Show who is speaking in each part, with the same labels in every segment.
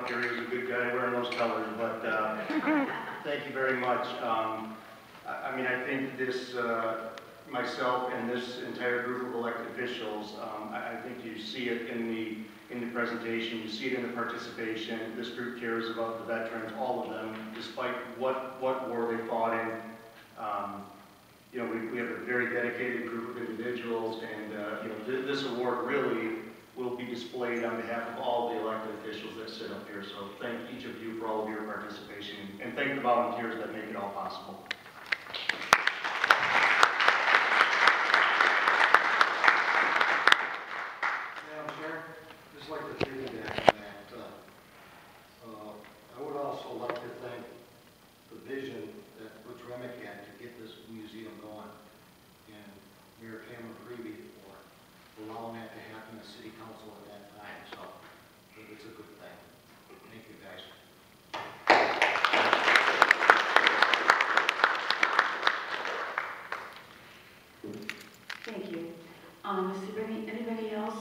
Speaker 1: up here. He was a good guy wearing those colors, but thank you very much. I mean, I think this, myself and this entire group of elected officials, I think you see it in the presentation, you see it in the participation. This group cares about the veterans, all of them, despite what war they fought in. You know, we have a very dedicated group of individuals, and you know, this award really will be displayed on behalf of all the elected officials that sit up here. So thank each of you for all of your participation, and thank the volunteers that make it all possible.
Speaker 2: Madam Chair, I'd just like to piggyback on that. I would also like to thank the vision that Butch Remick had to get this museum going, and Mayor Cameron Creevy for allowing that to happen at City Council at that time. So it's a good thing. Thank you, guys.
Speaker 3: Thank you. Is there anybody else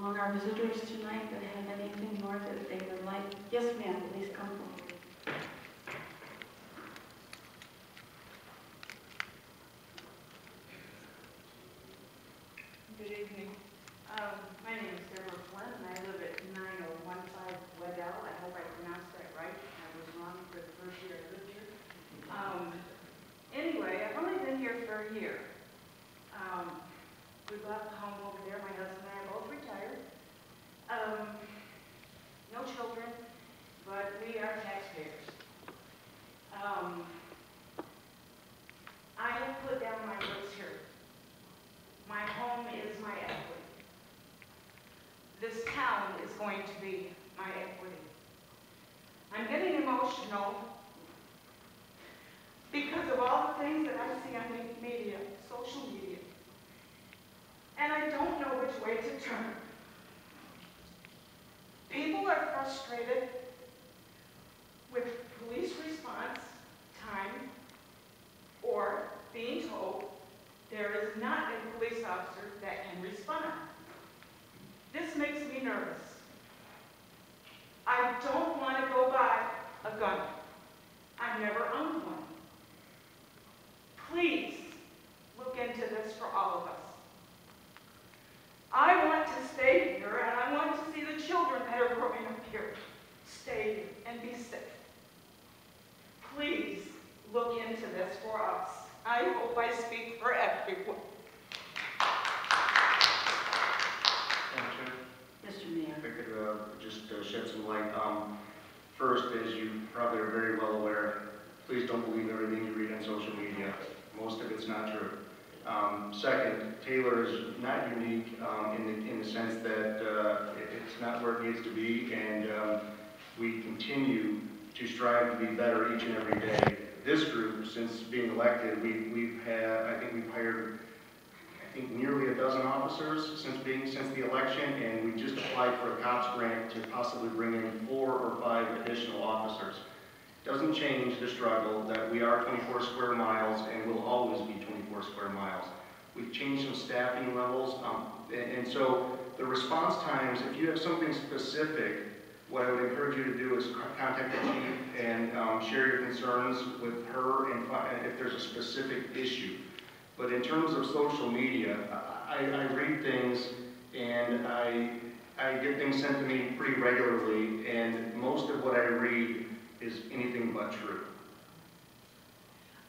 Speaker 3: on our visitors tonight that have anything more that they would like? Yes, ma'am, please come forward.
Speaker 4: Good evening. My name is Deborah Flynn, and I live at 9015 Weddell. I hope I pronounced that right. I was wrong for the first year I lived here. Anyway, I've only been here for a year. We bought the home over there. My husband and I are both retired. No children, but we are taxpayers. I have put down my roots here. My home is my equity. This town is going to be my equity. I'm getting emotional because of all the things that I see on the media, social media, and I don't know which way to turn. People are frustrated with police response time or being told there is not a police officer that can respond. This makes me nervous. I don't want to go buy a gun. I've never owned one. Please look into this for all of us. I want to stay here, and I want to see the children that are growing up here stay here and be safe. Please look into this for us. I hope I speak for everyone.
Speaker 3: Mr. Mayor.
Speaker 1: If I could just shed some light. First, as you probably are very well aware, please don't believe everything you read on social media. Most of it's not true. Second, Taylor is not unique in the sense that it's not where it needs to be, and we continue to strive to be better each and every day. This group, since being elected, we've hired nearly a dozen officers since the election, and we just applied for a COPS grant to possibly bring in 4 or 5 additional officers. Doesn't change the struggle that we are 24 square miles and will always be 24 square miles. We've changed some staffing levels, and so the response times, if you have something specific, what I would encourage you to do is contact the chief and share your concerns with her and if there's a specific issue. But in terms of social media, I read things and I get things sent to me pretty regularly, and most of what I read is anything but true.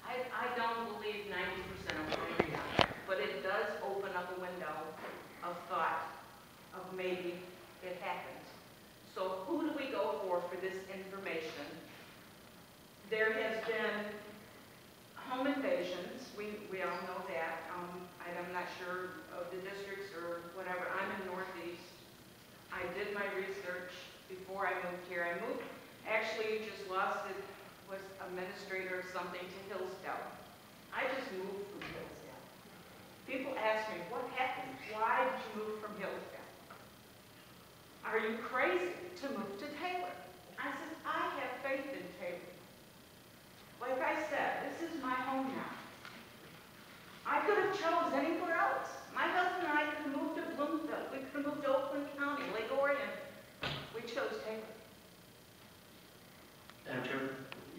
Speaker 4: I don't believe 90% of what I read on there, but it does open up a window of thought of maybe it happened. So who do we go for this information? There has been home invasions. We all know that. I'm not sure of the districts or whatever. I'm in Northeast. I did my research before I moved here. I moved, actually just lost it, was administrator or something to Hillsdale. I just moved from Hillsdale. People ask me, what happened? Why did you move from Hillsdale? Are you crazy to move to Taylor? I said, I have faith in Taylor. Like I said, this is my home now. I could have chose anywhere else. My husband and I could have moved to Bloomfield. We could have moved to Oakland County, Lake Orion. We chose Taylor.
Speaker 1: Madam Chair,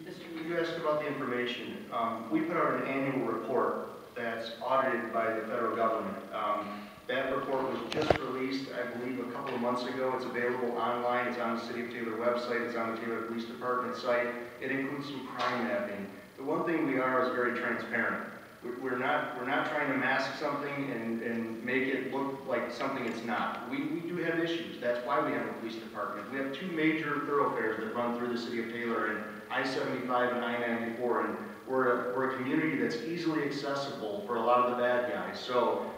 Speaker 3: Mr.
Speaker 1: you asked about the information. We put out an annual report that's audited by the federal government. That report was just released, I believe, a couple of months ago. It's available online. It's on the City of Taylor website. It's on the Taylor Police Department site. It includes some crime mapping. The one thing we are is very transparent. We're not trying to mask something and make it look like something it's not. We do have issues. That's why we have a police department. We have two major thoroughfares that run through the City of Taylor, and I-75 and I-94, and we're a community that's easily accessible for a lot of the bad guys. So,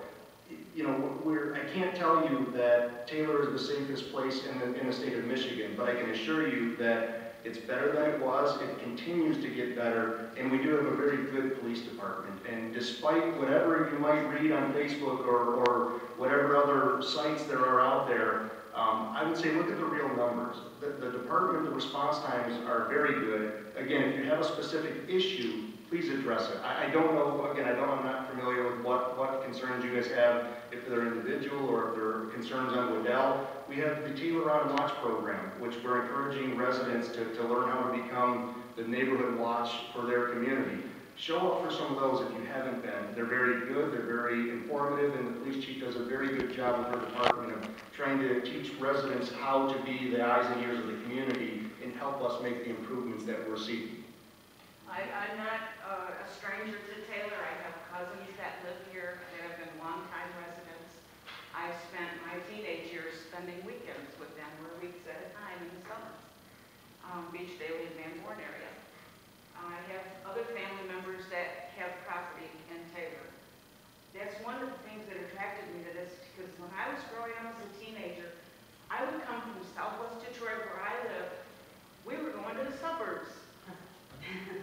Speaker 1: you know, I can't tell you that Taylor is the safest place in the state of Michigan, but I can assure you that it's better than it was. It continues to get better, and we do have a very good police department. And despite whatever you might read on Facebook or whatever other sites there are out there, I would say look at the real numbers. The department, the response times are very good. Again, if you have a specific issue, please address it. I don't know, again, I'm not familiar with what concerns you guys have, if they're individual or if they're concerns on Waddell. We have the Taylor On Watch program, which we're encouraging residents to learn how to become the neighborhood watch for their community. Show up for some of those if you haven't been. They're very good, they're very informative, and the police chief does a very good job with her department of trying to teach residents how to be the eyes and ears of the community and help us make the improvements that we're seeking.
Speaker 4: I'm not a stranger to Taylor. I have cousins that live here that have been longtime residents. I spent my teenage years spending weekends with them, or weeks at a time in the summer. Beach Daily and Van Born area. I have other family members that have property in Taylor. That's one of the things that attracted me to this, because when I was growing up as a teenager, I would come from southwest Detroit where I live. We were going to the suburbs.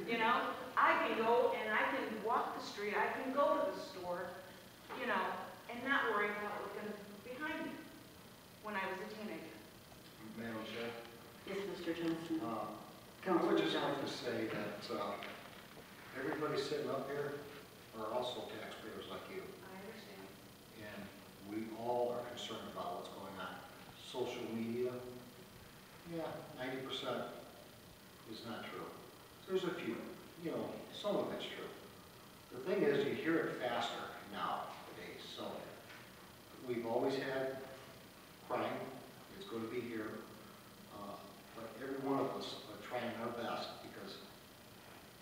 Speaker 4: You know, I can go and I can walk the street, I can go to the store, you know, and not worry about looking behind me when I was a teenager.
Speaker 2: Madam Chair?
Speaker 3: Yes, Mr. Johnson.
Speaker 2: I would just like to say that everybody sitting up here are also taxpayers like you.
Speaker 4: I understand.
Speaker 2: And we all are concerned about what's going on. Social media, yeah, 90% is not true. There's a few, you know, some of it's true. The thing is, you hear it faster nowadays. So we've always had crime. It's going to be here. But every one of us are trying our best because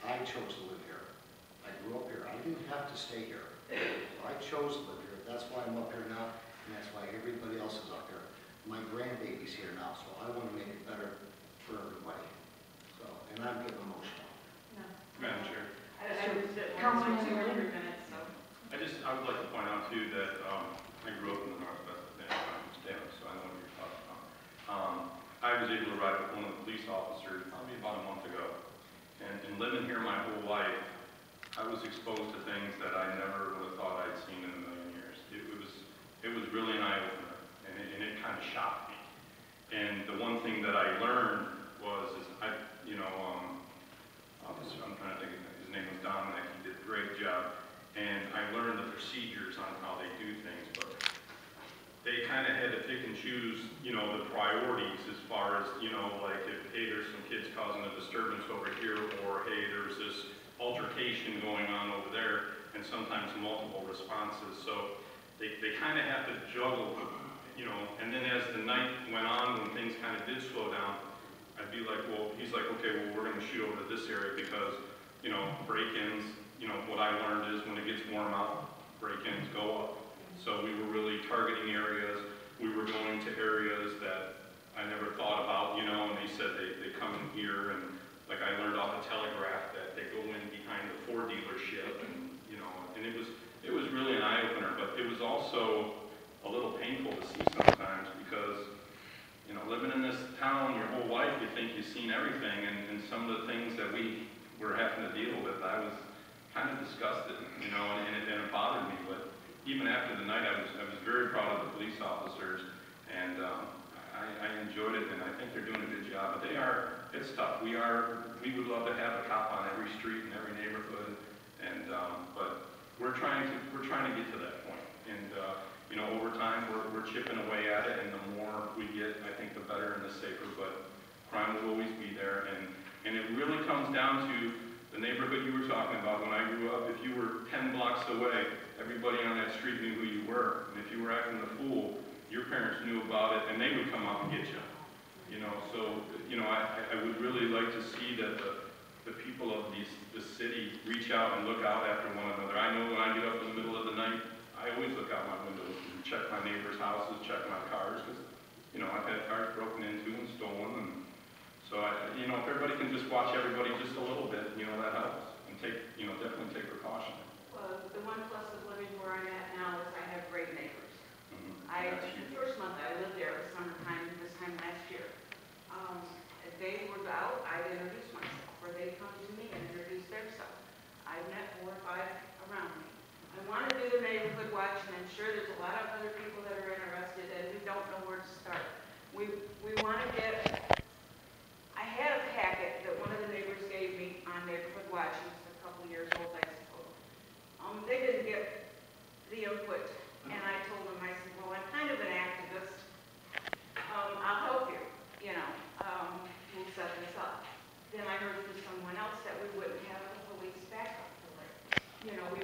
Speaker 2: I chose to live here. I grew up here. I didn't have to stay here. I chose to live here. That's why I'm up here now, and that's why everybody else is up here. My grandbaby's here now, so I want to make it better for everybody. So, and I'm getting emotional.
Speaker 4: No.
Speaker 5: Madam Chair,
Speaker 4: I was at
Speaker 3: Councilman
Speaker 4: 200
Speaker 3: Miller.
Speaker 4: minutes, so.
Speaker 5: I would like to point out too that I grew up in the northwest of Dallas, so I know what you're talking about. I was able to ride with one of the police officers probably about a month ago, and living here my whole life, I was exposed to things that I never would have thought I'd seen in a million years. It was really an eye-opener, and it kind of shocked me. And the one thing that I learned was, I'm trying to think, his name was Dominic, he did a great job, and I learned the procedures on how they do things, but they kind of had to pick and choose, the priorities as far as, like if, hey, there's some kids causing a disturbance over here, or hey, there's this altercation going on over there, and sometimes multiple responses. So they kind of have to juggle, and then as the night went on, when things kind of did slow down, I'd be like, well, he's like, okay, well, we're going to shoot over to this area because, break-ins, what I learned is when it gets warm out, break-ins go up. So we were really targeting areas. We were going to areas that I never thought about, and they said they come in here, and like I learned off the Telegraph that they go in behind the Ford dealership, and and it was really an eye-opener, but it was also a little painful to see sometimes because, living in this town your whole life, you think you've seen everything, and some of the things that we were having to deal with, I was kind of disgusted, and it bothered me, but even after the night, I was very proud of the police officers, and I enjoyed it, and I think they're doing a good job. But it's tough. We would love to have a cop on every street in every neighborhood, and but we're trying to get to that point. And over time, we're chipping away at it, and the more we get, I think the better and the safer. But crime will always be there, and And it really comes down to the neighborhood you were talking about. When I grew up, if you were 10 blocks away, everybody on that street knew who you were. And if you were acting a fool, your parents knew about it, and they would come out and get you. You know, so, you know, I would really like to see that the people of the city reach out and look out after one another. I know when I get up in the middle of the night, I always look out my windows and check my neighbors' houses, check my cars, because, you know, I've had cars broken into and stolen, and so you know, if everybody can just watch everybody just a little bit, you know, that helps, and definitely take precaution.
Speaker 4: Well, the one plus of living where I'm at now is I have great neighbors.
Speaker 5: That's
Speaker 4: The
Speaker 5: huge.
Speaker 4: first month I lived there, it was summertime, this time last year. If they were out, I'd introduce myself, or they'd come to me and introduce themselves. I've met 4 or 5 around me. I want to do the neighborhood watch, and I'm sure there's a lot of other people that are interested, and we don't know where to start. We want to get, I had a packet that one of the neighbors gave me on neighborhood watch. It was a couple years old, I suppose. They didn't get the input, and I told them, I said, well, I'm kind of an activist. I'll help you, you know, we'll set this up. Then I heard from someone else that we wouldn't have a police backup for it. You know, we